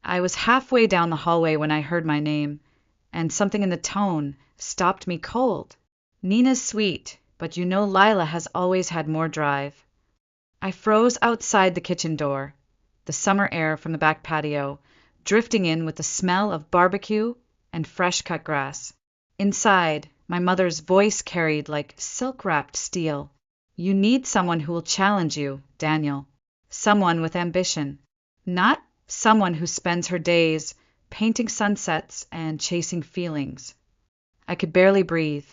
I was halfway down the hallway when I heard my name, and something in the tone stopped me cold. Nina's sweet, but you know Lila has always had more drive. I froze outside the kitchen door, the summer air from the back patio, drifting in with the smell of barbecue and fresh cut grass. Inside, my mother's voice carried like silk-wrapped steel. You need someone who will challenge you, Daniel. Someone with ambition. Not someone who spends her days painting sunsets and chasing feelings. I could barely breathe.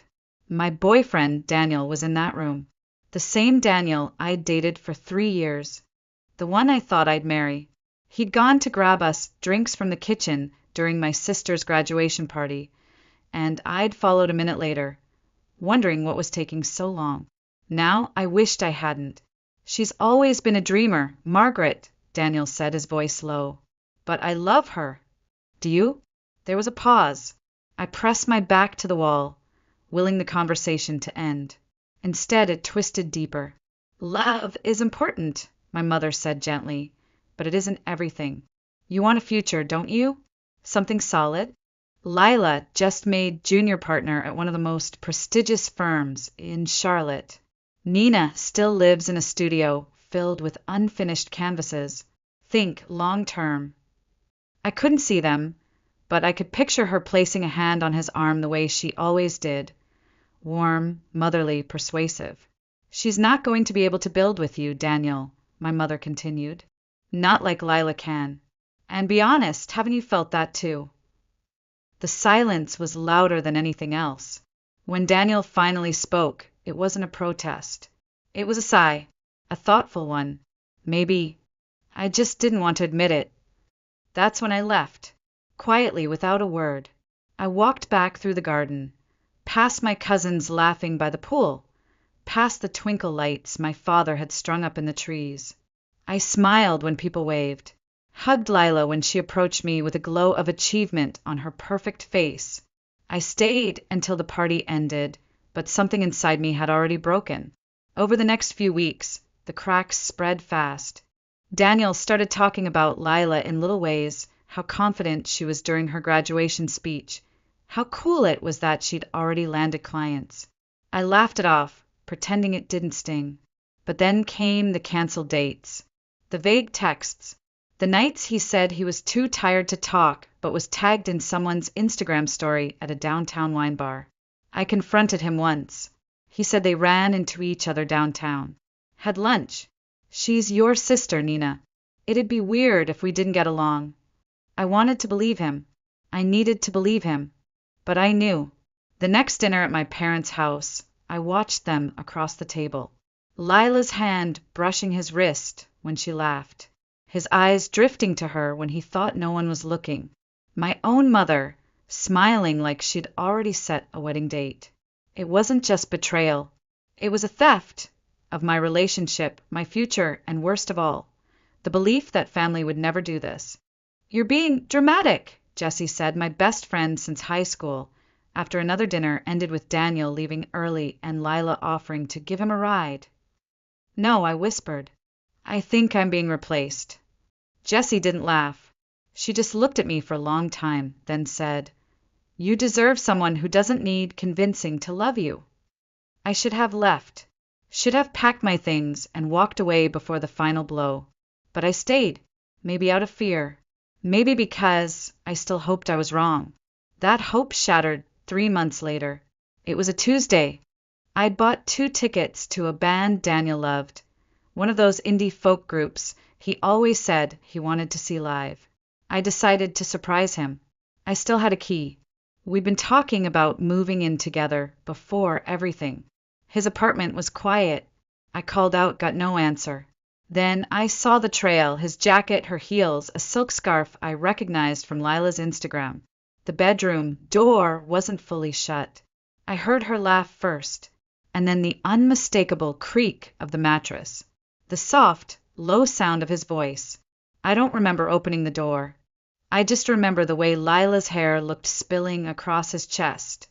My boyfriend, Daniel, was in that room. The same Daniel I'd dated for 3 years. The one I thought I'd marry. He'd gone to grab us drinks from the kitchen during my sister's graduation party, and I'd followed a minute later, wondering what was taking so long. Now I wished I hadn't. She's always been a dreamer, Margaret, Daniel said, his voice low. But I love her. Do you? There was a pause. I pressed my back to the wall, willing the conversation to end. Instead, it twisted deeper. Love is important, my mother said gently, but it isn't everything. You want a future, don't you? Something solid? Lila just made junior partner at one of the most prestigious firms in Charlotte. Nina still lives in a studio filled with unfinished canvases. Think long term. I couldn't see them, but I could picture her placing a hand on his arm the way she always did. Warm, motherly, persuasive. She's not going to be able to build with you, Daniel, my mother continued. Not like Lila can. And be honest, haven't you felt that too? The silence was louder than anything else. When Daniel finally spoke, it wasn't a protest. It was a sigh, a thoughtful one. Maybe I just didn't want to admit it. That's when I left, quietly, without a word. I walked back through the garden, past my cousins laughing by the pool, past the twinkle lights my father had strung up in the trees. I smiled when people waved, hugged Lila when she approached me with a glow of achievement on her perfect face. I stayed until the party ended, but something inside me had already broken. Over the next few weeks, the cracks spread fast. Daniel started talking about Lila in little ways, how confident she was during her graduation speech, how cool it was that she'd already landed clients. I laughed it off, pretending it didn't sting. But then came the canceled dates, the vague texts, the nights he said he was too tired to talk but was tagged in someone's Instagram story at a downtown wine bar. I confronted him once. He said they ran into each other downtown. Had lunch. She's your sister, Nina. It'd be weird if we didn't get along. I wanted to believe him. I needed to believe him. But I knew. The next dinner at my parents' house, I watched them across the table. Lila's hand brushing his wrist when she laughed. His eyes drifting to her when he thought no one was looking. My own mother, smiling like she'd already set a wedding date. It wasn't just betrayal. It was a theft of my relationship, my future, and worst of all, the belief that family would never do this. You're being dramatic, Jessie said, my best friend since high school, after another dinner ended with Daniel leaving early and Lila offering to give him a ride. No, I whispered. I think I'm being replaced. Jessie didn't laugh. She just looked at me for a long time, then said, You deserve someone who doesn't need convincing to love you. I should have left. Should have packed my things and walked away before the final blow. But I stayed, maybe out of fear, maybe because I still hoped I was wrong. That hope shattered 3 months later. It was a Tuesday. I'd bought 2 tickets to a band Daniel loved, one of those indie folk groups he always said he wanted to see live. I decided to surprise him. I still had a key. We'd been talking about moving in together before everything. His apartment was quiet. I called out, got no answer. Then I saw the trail, his jacket, her heels, a silk scarf I recognized from Lila's Instagram. The bedroom door wasn't fully shut. I heard her laugh first, and then the unmistakable creak of the mattress, the soft, low sound of his voice. I don't remember opening the door. I just remember the way Lila's hair looked spilling across his chest,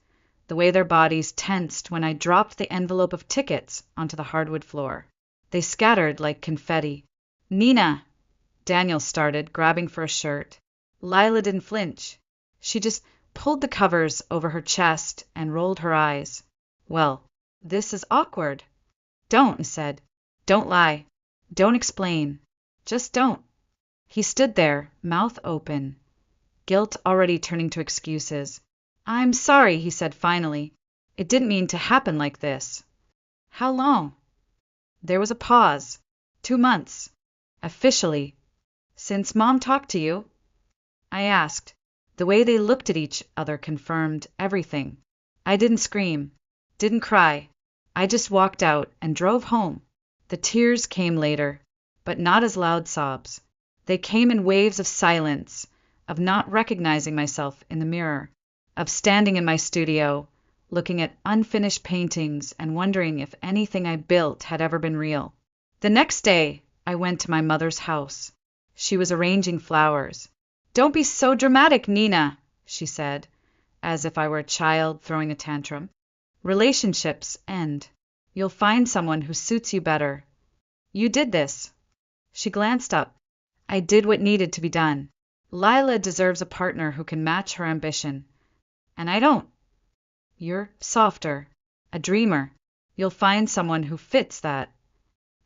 the way their bodies tensed when I dropped the envelope of tickets onto the hardwood floor. They scattered like confetti. Nina, Daniel started, grabbing for a shirt. Lila didn't flinch. She just pulled the covers over her chest and rolled her eyes. Well, this is awkward. Don't, I said. Don't lie. Don't explain. Just don't. He stood there, mouth open, guilt already turning to excuses. I'm sorry, he said finally. It didn't mean to happen like this. How long? There was a pause. 2 months. Officially. Since Mom talked to you? I asked. The way they looked at each other confirmed everything. I didn't scream, didn't cry. I just walked out and drove home. The tears came later, but not as loud sobs. They came in waves of silence, of not recognizing myself in the mirror, of standing in my studio, looking at unfinished paintings and wondering if anything I built had ever been real. The next day, I went to my mother's house. She was arranging flowers. Don't be so dramatic, Nina, she said, as if I were a child throwing a tantrum. Relationships end. You'll find someone who suits you better. You did this. She glanced up. I did what needed to be done. Lila deserves a partner who can match her ambition. And I don't. You're softer, a dreamer. You'll find someone who fits that.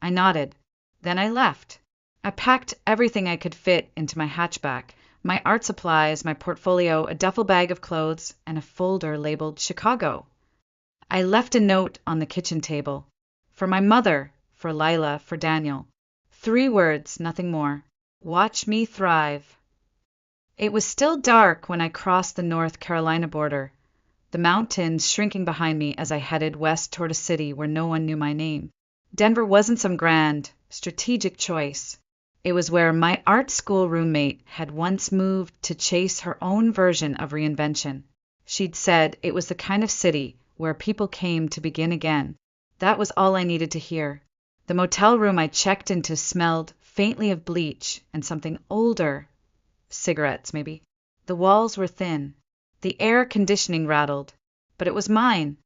I nodded. Then I left. I packed everything I could fit into my hatchback, my art supplies, my portfolio, a duffel bag of clothes, and a folder labeled Chicago. I left a note on the kitchen table. For my mother, for Lila, for Daniel. 3 words, nothing more. Watch me thrive. It was still dark when I crossed the North Carolina border, the mountains shrinking behind me as I headed west toward a city where no one knew my name. Denver wasn't some grand, strategic choice. It was where my art school roommate had once moved to chase her own version of reinvention. She'd said it was the kind of city where people came to begin again. That was all I needed to hear. The motel room I checked into smelled faintly of bleach and something older. Cigarettes, maybe. The walls were thin. The air conditioning rattled. But it was mine.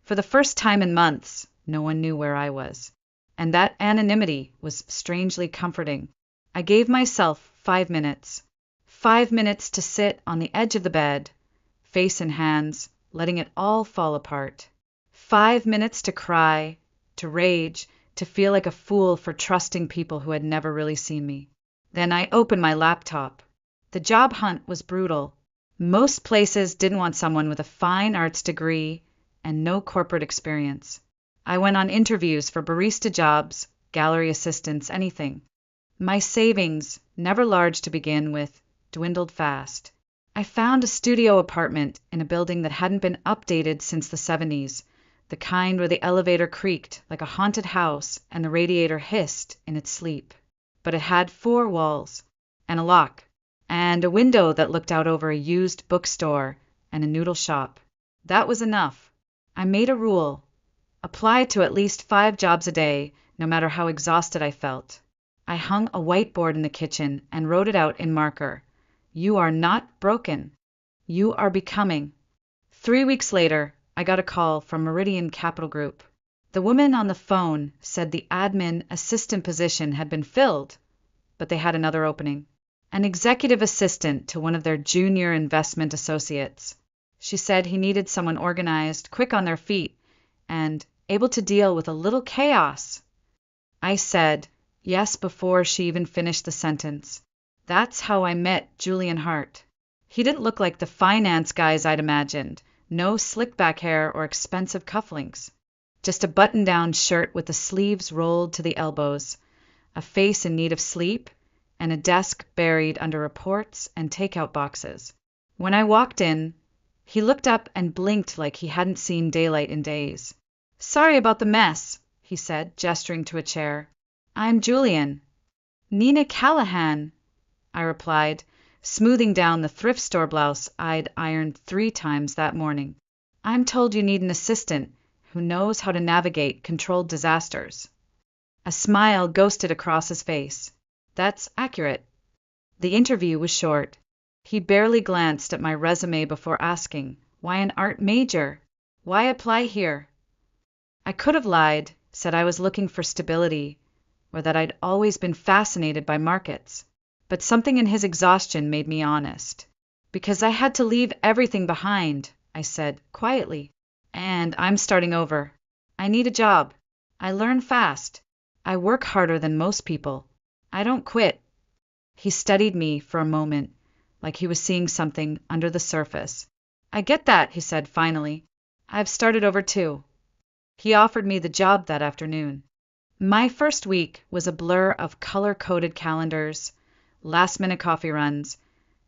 For the first time in months, no one knew where I was. And that anonymity was strangely comforting. I gave myself 5 minutes. 5 minutes to sit on the edge of the bed, face in hands, letting it all fall apart. 5 minutes to cry, to rage, to feel like a fool for trusting people who had never really seen me. Then I opened my laptop. The job hunt was brutal. Most places didn't want someone with a fine arts degree and no corporate experience. I went on interviews for barista jobs, gallery assistants, anything. My savings, never large to begin with, dwindled fast. I found a studio apartment in a building that hadn't been updated since the 70s, the kind where the elevator creaked like a haunted house and the radiator hissed in its sleep. But it had 4 walls, and a lock, and a window that looked out over a used bookstore and a noodle shop. That was enough. I made a rule. Apply to at least 5 jobs a day, no matter how exhausted I felt. I hung a whiteboard in the kitchen and wrote it out in marker. You are not broken. You are becoming. 3 weeks later, I got a call from Meridian Capital Group. The woman on the phone said the admin assistant position had been filled, but they had another opening. An executive assistant to one of their junior investment associates. She said he needed someone organized, quick on their feet, and able to deal with a little chaos. I said yes before she even finished the sentence. That's how I met Julian Hart. He didn't look like the finance guys I'd imagined. No slick back hair or expensive cufflinks. Just a button-down shirt with the sleeves rolled to the elbows, a face in need of sleep, and a desk buried under reports and takeout boxes. When I walked in, he looked up and blinked like he hadn't seen daylight in days. Sorry about the mess, he said, gesturing to a chair. I'm Julian. Nina Callahan, I replied, smoothing down the thrift store blouse I'd ironed 3 times that morning. I'm told you need an assistant who knows how to navigate controlled disasters. A smile ghosted across his face. That's accurate. The interview was short. He barely glanced at my resume before asking, why an art major? Why apply here? I could have lied, said I was looking for stability, or that I'd always been fascinated by markets. but something in his exhaustion made me honest. Because I had to leave everything behind, I said quietly. And I'm starting over. I need a job. I learn fast. I work harder than most people. I don't quit. He studied me for a moment, like he was seeing something under the surface. I get that, he said finally. I've started over too. He offered me the job that afternoon. My first week was a blur of color-coded calendars, last-minute coffee runs,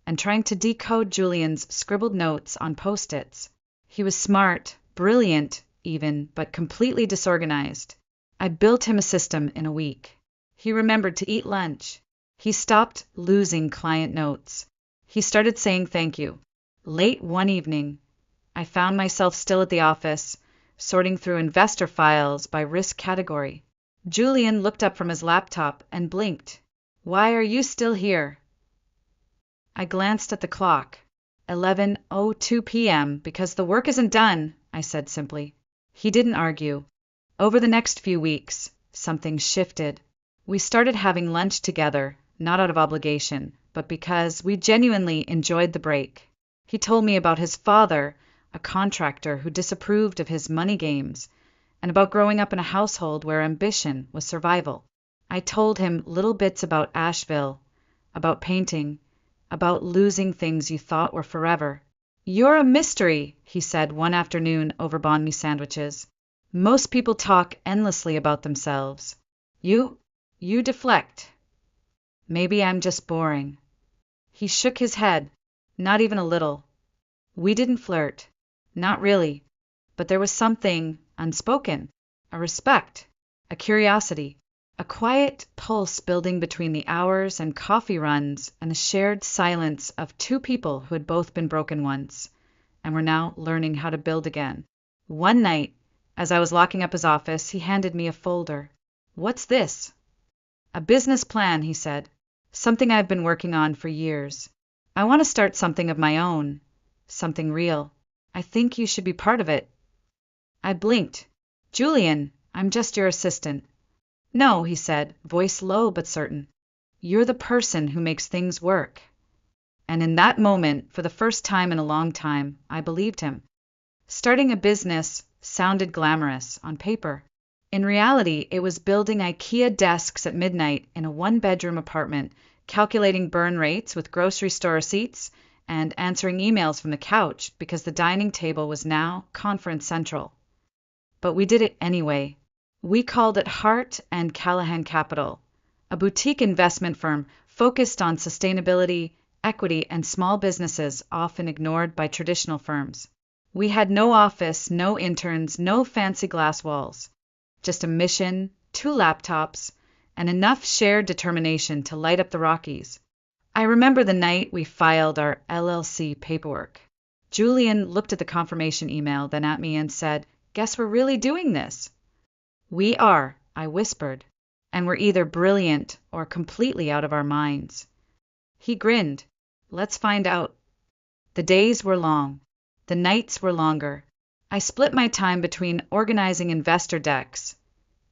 and trying to decode Julian's scribbled notes on Post-its. He was smart, brilliant even, but completely disorganized. I built him a system in a week. He remembered to eat lunch. He stopped losing client notes. He started saying thank you. Late one evening, I found myself still at the office, sorting through investor files by risk category. Julian looked up from his laptop and blinked. Why are you still here? I glanced at the clock. 11:02 p.m. Because the work isn't done, I said simply. He didn't argue. Over the next few weeks, something shifted. We started having lunch together, not out of obligation, but because we genuinely enjoyed the break. He told me about his father, a contractor who disapproved of his money games, and about growing up in a household where ambition was survival. I told him little bits about Asheville, about painting, about losing things you thought were forever. You're a mystery, he said one afternoon over banh mi sandwiches. Most people talk endlessly about themselves. You deflect. Maybe I'm just boring. He shook his head, not even a little. We didn't flirt. Not really. But there was something unspoken, a respect, a curiosity, a quiet pulse building between the hours and coffee runs and the shared silence of two people who had both been broken once and were now learning how to build again. One night, as I was locking up his office, he handed me a folder. What's this? A business plan, he said. Something I've been working on for years. I want to start something of my own, something real. I think you should be part of it. I blinked. Julian, I'm just your assistant. No, he said, voice low but certain. You're the person who makes things work. And in that moment, for the first time in a long time, I believed him. Starting a business sounded glamorous on paper. In reality, it was building IKEA desks at midnight in a one-bedroom apartment, calculating burn rates with grocery store receipts, and answering emails from the couch because the dining table was now conference central. But we did it anyway. We called it Hart and Callahan Capital, a boutique investment firm focused on sustainability, equity, and small businesses often ignored by traditional firms. We had no office, no interns, no fancy glass walls. Just a mission, 2 laptops, and enough shared determination to light up the Rockies. I remember the night we filed our LLC paperwork. Julian looked at the confirmation email, then at me and said, Guess we're really doing this. We are, I whispered, and we're either brilliant or completely out of our minds. He grinned. Let's find out. The days were long. The nights were longer. I split my time between organizing investor decks,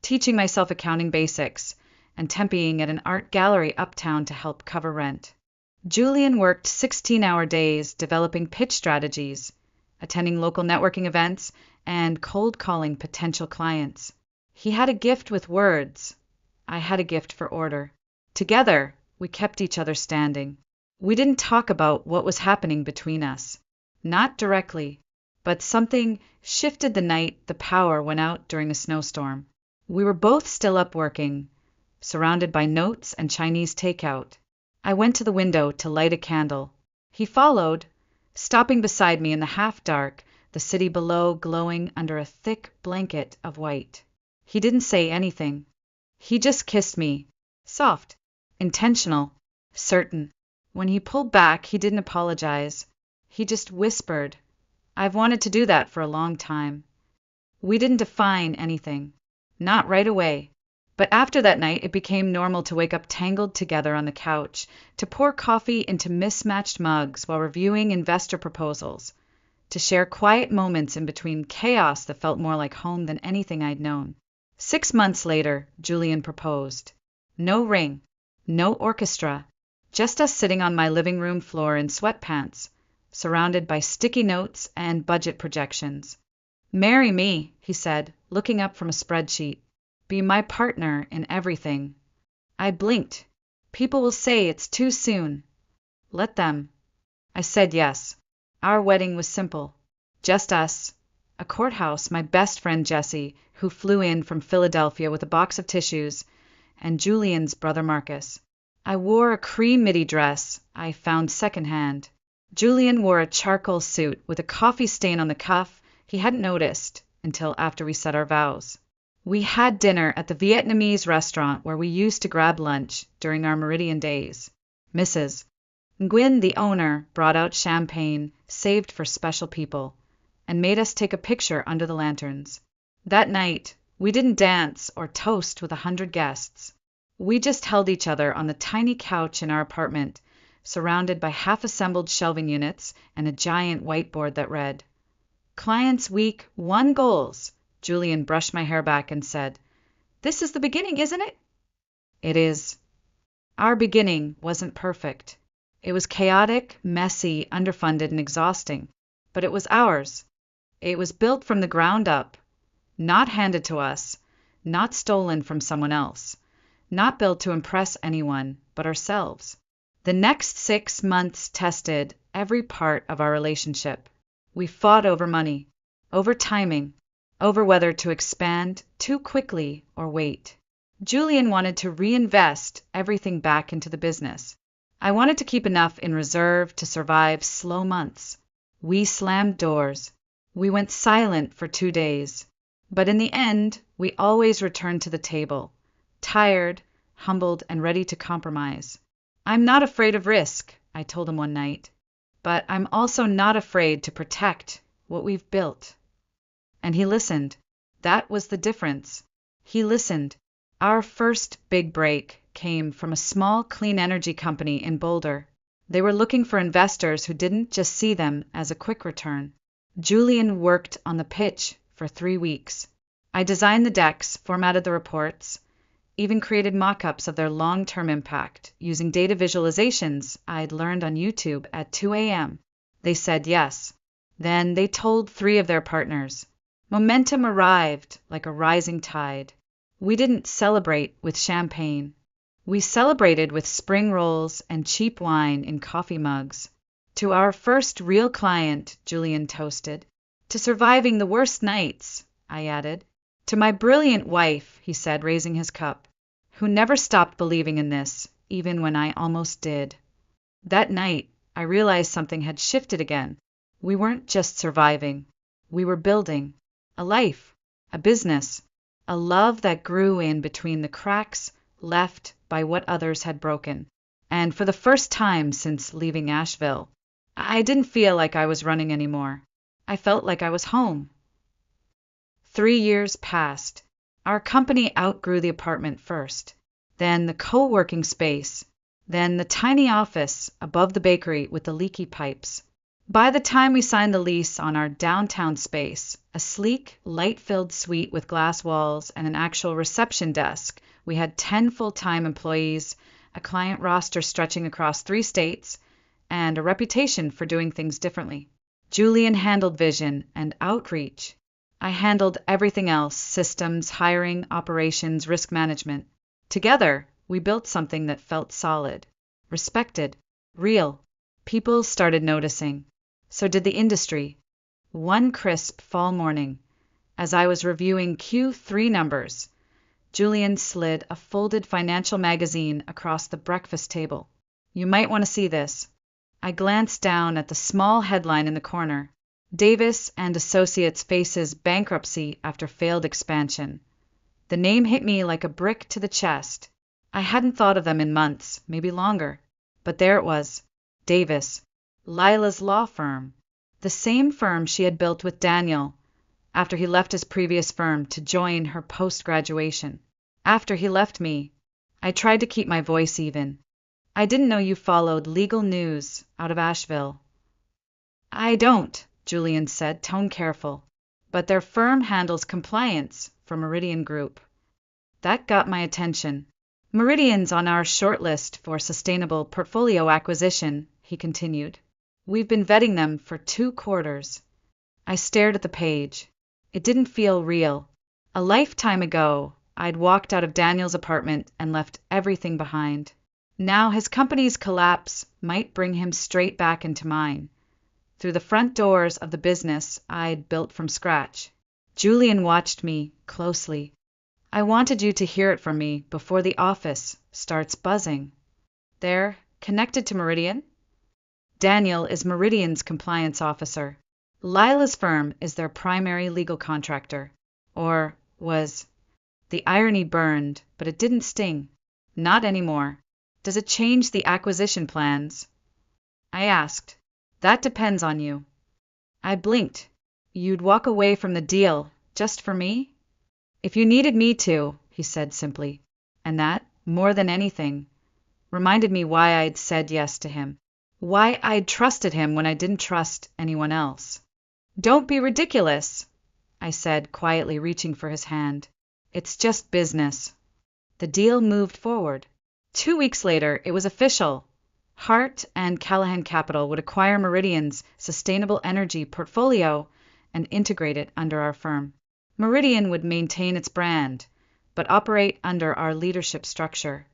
teaching myself accounting basics, and temping at an art gallery uptown to help cover rent. Julian worked 16-hour days developing pitch strategies, attending local networking events, and cold calling potential clients. He had a gift with words. I had a gift for order. Together, we kept each other standing. We didn't talk about what was happening between us. Not directly, but something shifted the night the power went out during a snowstorm. We were both still up working, surrounded by notes and Chinese takeout. I went to the window to light a candle. He followed, stopping beside me in the half-dark, the city below glowing under a thick blanket of white. He didn't say anything. He just kissed me, soft, intentional, certain. When he pulled back, he didn't apologize. He just whispered, I've wanted to do that for a long time. We didn't define anything. Not right away. But after that night, it became normal to wake up tangled together on the couch, to pour coffee into mismatched mugs while reviewing investor proposals, to share quiet moments in between chaos that felt more like home than anything I'd known. 6 months later, Julian proposed. No ring, no orchestra, Just us sitting on my living room floor in sweatpants, surrounded by sticky notes and budget projections. "Marry me," he said, looking up from a spreadsheet. "Be my partner in everything." I blinked. "People will say it's too soon." "Let them." I said yes. Our wedding was simple. Just us, a courthouse, my best friend Jesse, who flew in from Philadelphia with a box of tissues, and Julian's brother Marcus. I wore a cream midi dress I found secondhand. Julian wore a charcoal suit with a coffee stain on the cuff he hadn't noticed until after we said our vows. We had dinner at the Vietnamese restaurant where we used to grab lunch during our Meridian days. Mrs. Nguyen, the owner, brought out champagne saved for special people and made us take a picture under the lanterns. That night, we didn't dance or toast with 100 guests. We just held each other on the tiny couch in our apartment, surrounded by half-assembled shelving units and a giant whiteboard that read, "Clients Week 1 goals." Julian brushed my hair back and said, "This is the beginning, isn't it?" It is. Our beginning wasn't perfect. It was chaotic, messy, underfunded, and exhausting, but it was ours. It was built from the ground up, not handed to us, not stolen from someone else, not built to impress anyone but ourselves. The next 6 months tested every part of our relationship. We fought over money, over timing, over whether to expand too quickly or wait. Julian wanted to reinvest everything back into the business. I wanted to keep enough in reserve to survive slow months. We slammed doors. We went silent for 2 days. But in the end, we always returned to the table, tired, humbled, and ready to compromise. "I'm not afraid of risk," I told him one night, "but I'm also not afraid to protect what we've built." And he listened. That was the difference. He listened. Our first big break came from a small clean energy company in Boulder. They were looking for investors who didn't just see them as a quick return. Julian worked on the pitch for 3 weeks. I designed the decks, formatted the reports, even created mock-ups of their long-term impact using data visualizations I'd learned on YouTube at 2 a.m. They said yes. Then they told 3 of their partners. Momentum arrived like a rising tide. We didn't celebrate with champagne. We celebrated with spring rolls and cheap wine in coffee mugs. "To our first real client," Julian toasted. "To surviving the worst nights," I added. "To my brilliant wife," he said, raising his cup, "who never stopped believing in this, even when I almost did." That night, I realized something had shifted again. We weren't just surviving. We were building a life, a business, a love that grew in between the cracks left by what others had broken. And for the first time since leaving Asheville, I didn't feel like I was running anymore. I felt like I was home. 3 years passed. Our company outgrew the apartment first, then the co-working space, then the tiny office above the bakery with the leaky pipes. By the time we signed the lease on our downtown space, a sleek, light-filled suite with glass walls and an actual reception desk, we had 10 full-time employees, a client roster stretching across 3 states, and a reputation for doing things differently. Julian handled vision and outreach. I handled everything else: systems, hiring, operations, risk management. Together, we built something that felt solid, respected, real. People started noticing. So did the industry. One crisp fall morning, as I was reviewing Q3 numbers, Julian slid a folded financial magazine across the breakfast table. "You might want to see this." I glanced down at the small headline in the corner. "Davis and Associates faces bankruptcy after failed expansion." The name hit me like a brick to the chest. I hadn't thought of them in months, maybe longer. But there it was. Davis. Lila's law firm. The same firm she had built with Daniel after he left his previous firm to join her post-graduation. After he left me, I tried to keep my voice even. "I didn't know you followed legal news out of Asheville." "I don't," Julian said, tone careful. "But their firm handles compliance for Meridian Group." That got my attention. Meridian's on our shortlist for sustainable portfolio acquisition, he continued. We've been vetting them for 2 quarters. I stared at the page. It didn't feel real. A lifetime ago, I'd walked out of Daniel's apartment and left everything behind. Now his company's collapse might bring him straight back into mine, through the front doors of the business I'd built from scratch. Julian watched me closely. I wanted you to hear it from me before the office starts buzzing. They're connected to Meridian? Daniel is Meridian's compliance officer. Lila's firm is their primary legal contractor. Or was. The irony burned, but it didn't sting. Not anymore. Does it change the acquisition plans? I asked. That depends on you. I blinked. You'd walk away from the deal just for me? If you needed me to, he said simply. And that, more than anything, reminded me why I'd said yes to him. Why I'd trusted him when I didn't trust anyone else. Don't be ridiculous, I said, quietly reaching for his hand. It's just business. The deal moved forward. 2 weeks later, it was official. Hart and Callahan Capital would acquire Meridian's sustainable energy portfolio and integrate it under our firm. Meridian would maintain its brand, but operate under our leadership structure.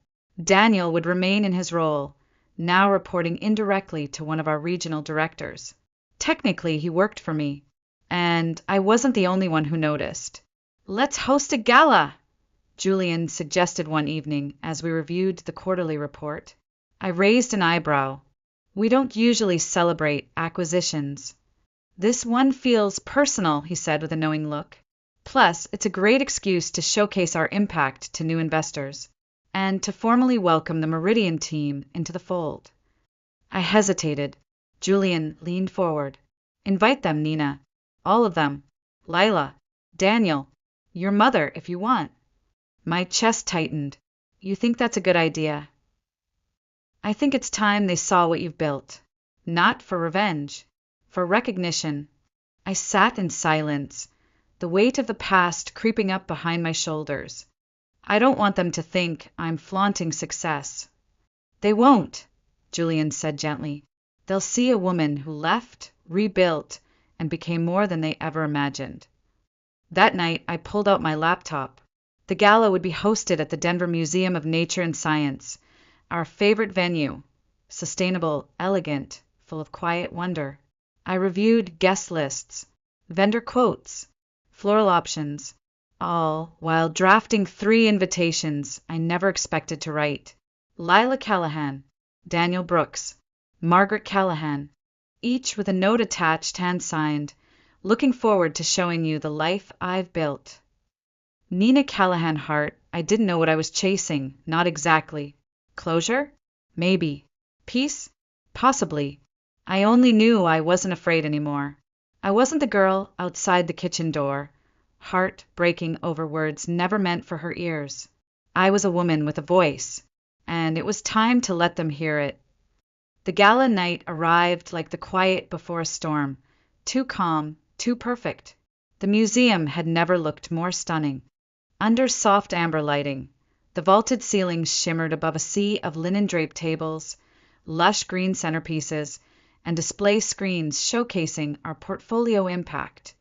Daniel would remain in his role, now reporting indirectly to one of our regional directors. Technically, he worked for me, and I wasn't the only one who noticed. Let's host a gala, Julian suggested one evening as we reviewed the quarterly report. I raised an eyebrow. We don't usually celebrate acquisitions. This one feels personal, he said with a knowing look. Plus, it's a great excuse to showcase our impact to new investors and to formally welcome the Meridian team into the fold. I hesitated. Julian leaned forward. Invite them, Nina. All of them. Lila, Daniel, your mother if you want. My chest tightened. You think that's a good idea? I think it's time they saw what you've built. Not for revenge, for recognition. I sat in silence, the weight of the past creeping up behind my shoulders. I don't want them to think I'm flaunting success. They won't, Julian said gently. They'll see a woman who left, rebuilt, and became more than they ever imagined. That night, I pulled out my laptop. The gala would be hosted at the Denver Museum of Nature and Science, our favorite venue, sustainable, elegant, full of quiet wonder. I reviewed guest lists, vendor quotes, floral options, all while drafting 3 invitations I never expected to write. Lila Callahan, Daniel Brooks, Margaret Callahan, each with a note attached hand-signed, looking forward to showing you the life I've built. Nina Callahan Hart, I didn't know what I was chasing, not exactly. Closure? Maybe. Peace? Possibly. I only knew I wasn't afraid anymore. I wasn't the girl outside the kitchen door, heart breaking over words never meant for her ears. I was a woman with a voice, and it was time to let them hear it. The gala night arrived like the quiet before a storm, too calm, too perfect. The museum had never looked more stunning. Under soft amber lighting, the vaulted ceilings shimmered above a sea of linen-draped tables, lush green centerpieces, and display screens showcasing our portfolio impact.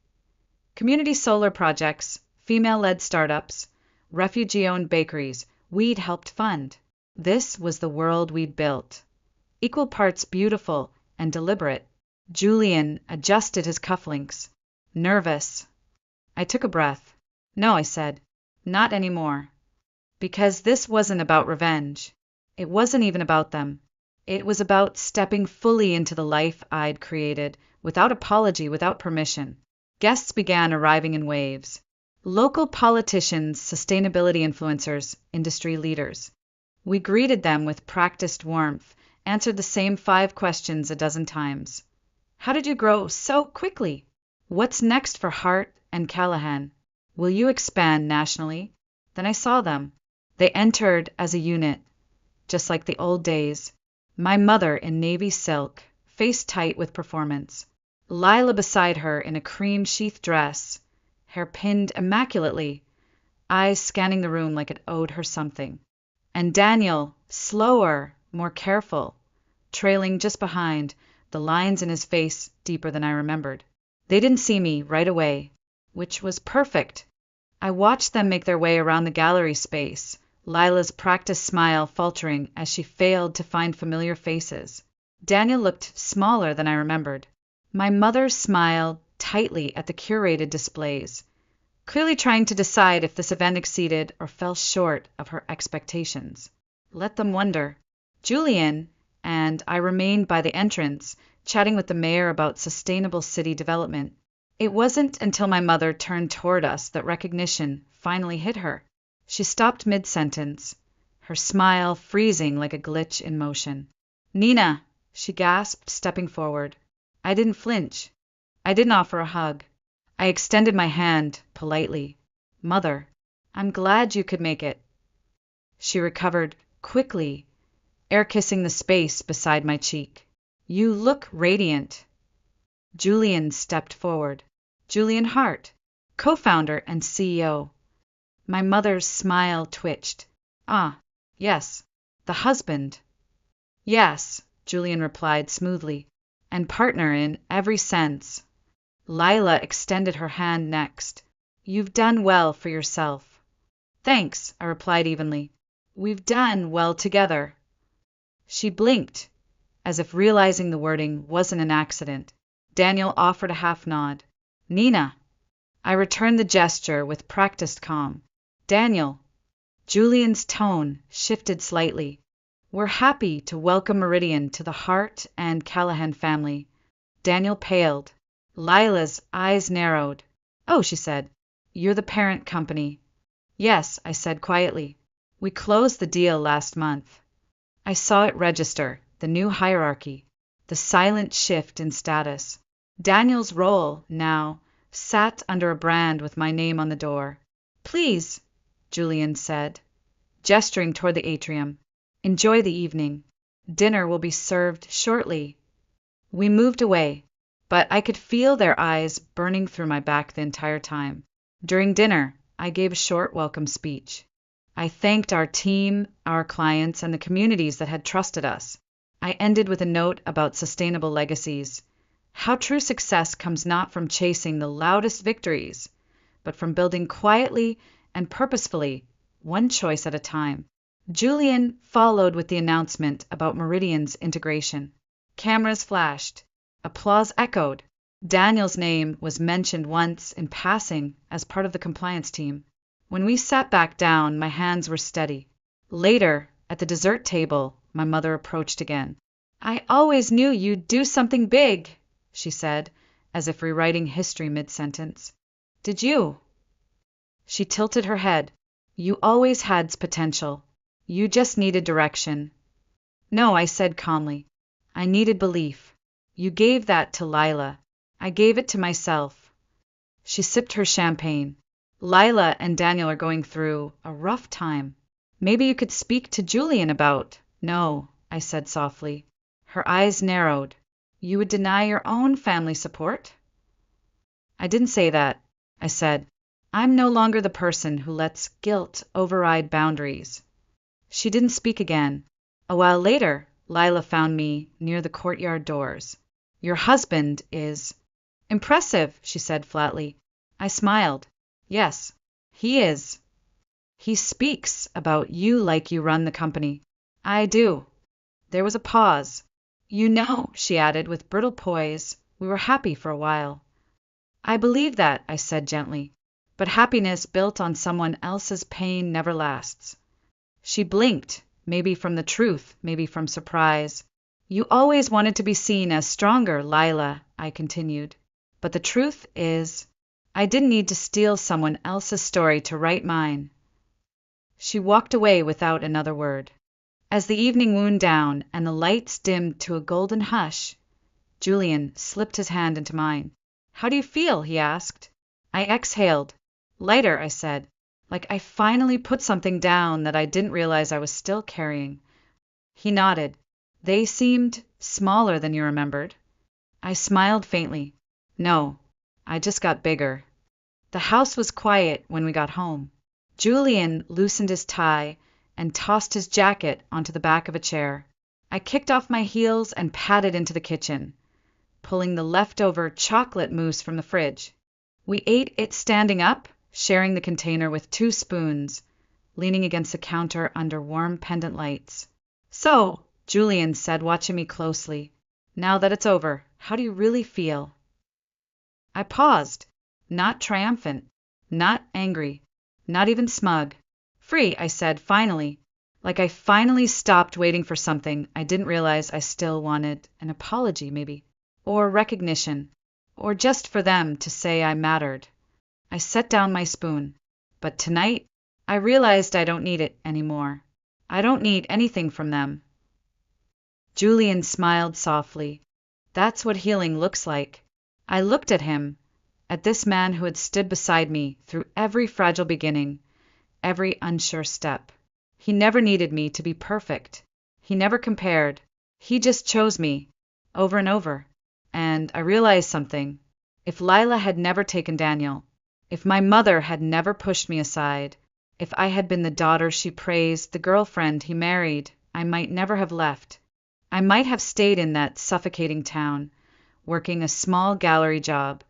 Community solar projects, female-led startups, refugee-owned bakeries we'd helped fund. This was the world we'd built. Equal parts beautiful and deliberate. Julian adjusted his cufflinks. Nervous. I took a breath. No, I said. Not anymore. Because this wasn't about revenge. It wasn't even about them. It was about stepping fully into the life I'd created, without apology, without permission. Guests began arriving in waves. Local politicians, sustainability influencers, industry leaders. We greeted them with practiced warmth, answered the same 5 questions a dozen times. How did you grow so quickly? What's next for Hart and Callahan? Will you expand nationally? Then I saw them. They entered as a unit, just like the old days. My mother in navy silk, face tight with performance. Lila beside her in a cream sheath dress, hair pinned immaculately, eyes scanning the room like it owed her something. and Daniel, slower, more careful, trailing just behind, the lines in his face deeper than I remembered. They didn't see me right away, which was perfect. I watched them make their way around the gallery space, Lila's practiced smile faltering as she failed to find familiar faces. Daniel looked smaller than I remembered. My mother smiled tightly at the curated displays, clearly trying to decide if this event exceeded or fell short of her expectations. Let them wonder. Julian and I remained by the entrance, chatting with the mayor about sustainable city development. It wasn't until my mother turned toward us that recognition finally hit her. She stopped mid-sentence, her smile freezing like a glitch in motion. "Nina," she gasped, stepping forward. I didn't flinch. I didn't offer a hug. I extended my hand, politely. "Mother, I'm glad you could make it." She recovered quickly, air kissing the space beside my cheek. "You look radiant." Julian stepped forward. Julian Hart, co-founder and CEO. My mother's smile twitched. "Ah, yes, the husband." "Yes," Julian replied smoothly, "and partner in every sense." Lila extended her hand next. "You've done well for yourself." "Thanks," I replied evenly. "We've done well together." She blinked, as if realizing the wording wasn't an accident. Daniel offered a half nod. "Nina." I returned the gesture with practiced calm. "Daniel." Julian's tone shifted slightly. "We're happy to welcome Meridian to the Hart and Callahan family." Daniel paled. Lila's eyes narrowed. "Oh," she said, "you're the parent company." "Yes," I said quietly. "We closed the deal last month." I saw it register, the new hierarchy, the silent shift in status. Daniel's role, now, sat under a brand with my name on the door. "Please," Julian said, gesturing toward the atrium, "enjoy the evening. Dinner will be served shortly." We moved away, but I could feel their eyes burning through my back the entire time. During dinner, I gave a short welcome speech. I thanked our team, our clients, and the communities that had trusted us. I ended with a note about sustainable legacies. How true success comes not from chasing the loudest victories, but from building quietly and purposefully, one choice at a time. Julian followed with the announcement about Meridian's integration. Cameras flashed. Applause echoed. Daniel's name was mentioned once in passing as part of the compliance team. When we sat back down, my hands were steady. Later, at the dessert table, my mother approached again. "I always knew you'd do something big," she said, as if rewriting history mid-sentence. "Did you?" She tilted her head. "You always had potential. You just needed direction." "No," I said calmly. "I needed belief. You gave that to Lila. I gave it to myself." She sipped her champagne. "Lila and Daniel are going through a rough time. Maybe you could speak to Julian about—" "No," I said softly. Her eyes narrowed. "You would deny your own family support?" "I didn't say that," I said. "I'm no longer the person who lets guilt override boundaries." She didn't speak again. A while later, Lila found me near the courtyard doors. "Your husband is—" "Impressive," she said flatly. I smiled. "Yes, he is. He speaks about you like you run the company." "I do." There was a pause. "You know," she added with brittle poise, "we were happy for a while." "I believe that," I said gently. "But happiness built on someone else's pain never lasts." She blinked, maybe from the truth, maybe from surprise. "You always wanted to be seen as stronger, Lila," I continued. "But the truth is, I didn't need to steal someone else's story to write mine." She walked away without another word. As the evening wound down and the lights dimmed to a golden hush, Julian slipped his hand into mine. "How do you feel?" he asked. I exhaled. "Lighter," I said, like I finally put something down that I didn't realize I was still carrying. He nodded. "They seemed smaller than you remembered." I smiled faintly. "No, I just got bigger." The house was quiet when we got home. Julian loosened his tie and tossed his jacket onto the back of a chair. I kicked off my heels and padded into the kitchen, pulling the leftover chocolate mousse from the fridge. We ate it standing up, sharing the container with 2 spoons, leaning against the counter under warm pendant lights. "So," Julian said, watching me closely, "now that it's over, how do you really feel?" I paused, not triumphant, not angry, not even smug. "Free," I said, finally, like I finally stopped waiting for something I didn't realize I still wanted, an apology maybe, or recognition, or just for them to say I mattered. I set down my spoon, but tonight I realized I don't need it anymore. I don't need anything from them. Julian smiled softly. That's what healing looks like. I looked at him, at this man who had stood beside me through every fragile beginning, every unsure step. He never needed me to be perfect. He never compared. He just chose me, over and over. And I realized something. If Lila had never taken Daniel, if my mother had never pushed me aside, if I had been the daughter she praised, the girlfriend he married, I might never have left. I might have stayed in that suffocating town, working a small gallery job,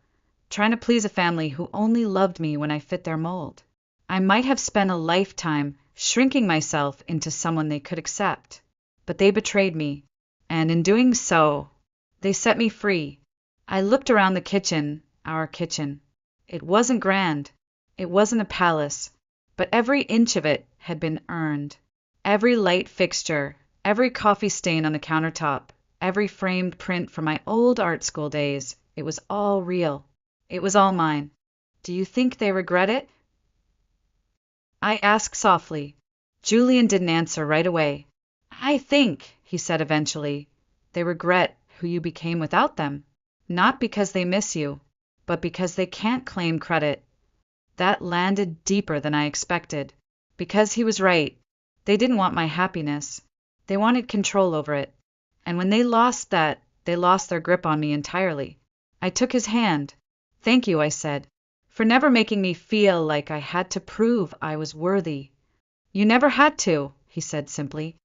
trying to please a family who only loved me when I fit their mold. I might have spent a lifetime shrinking myself into someone they could accept. But they betrayed me, and in doing so, they set me free. I looked around the kitchen, our kitchen. It wasn't grand. It wasn't a palace, but every inch of it had been earned. Every light fixture, every coffee stain on the countertop, every framed print from my old art school days, it was all real. It was all mine. Do you think they regret it? I asked softly. Julian didn't answer right away. "I think," he said eventually, "they regret who you became without them. Not because they miss you, but because they can't claim credit." That landed deeper than I expected. Because he was right. They didn't want my happiness. They wanted control over it. And when they lost that, they lost their grip on me entirely. I took his hand. "Thank you," I said, "for never making me feel like I had to prove I was worthy." "You never had to," he said simply.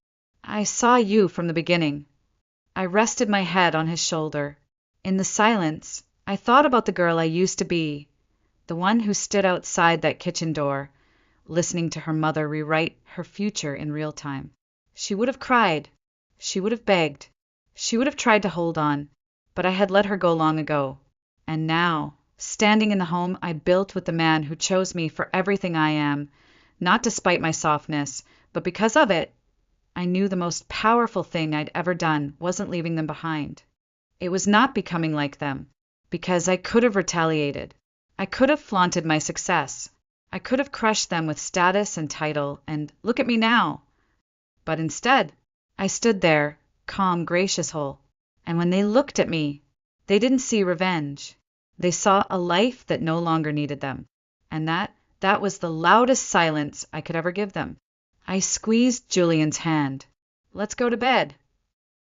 "I saw you from the beginning." I rested my head on his shoulder. In the silence, I thought about the girl I used to be, the one who stood outside that kitchen door, listening to her mother rewrite her future in real time. She would have cried. She would have begged. She would have tried to hold on, but I had let her go long ago. And now, standing in the home I built with the man who chose me for everything I am, not despite my softness, but because of it, I knew the most powerful thing I'd ever done wasn't leaving them behind. It was not becoming like them, because I could have retaliated. I could have flaunted my success. I could have crushed them with status and title, and look at me now. But instead, I stood there, calm, gracious whole. And when they looked at me, they didn't see revenge. They saw a life that no longer needed them. And that was the loudest silence I could ever give them. I squeezed Julian's hand. "Let's go to bed."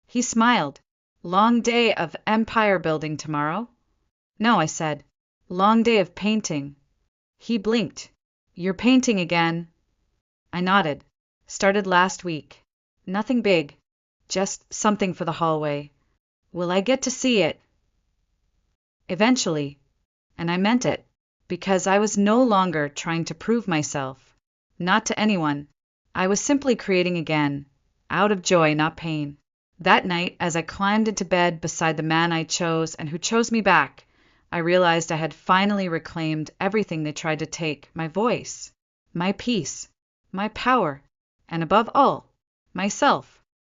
He smiled. "Long day of empire building tomorrow?" "No," I said. "Long day of painting." He blinked. "You're painting again." I nodded. "Started last week. Nothing big. Just something for the hallway. Will I get to see it?" Eventually. And I meant it, because I was no longer trying to prove myself. Not to anyone. I was simply creating again, out of joy, not pain. That night, as I climbed into bed beside the man I chose and who chose me back, I realized I had finally reclaimed everything they tried to take: my voice, my peace, my power, and above all, myself.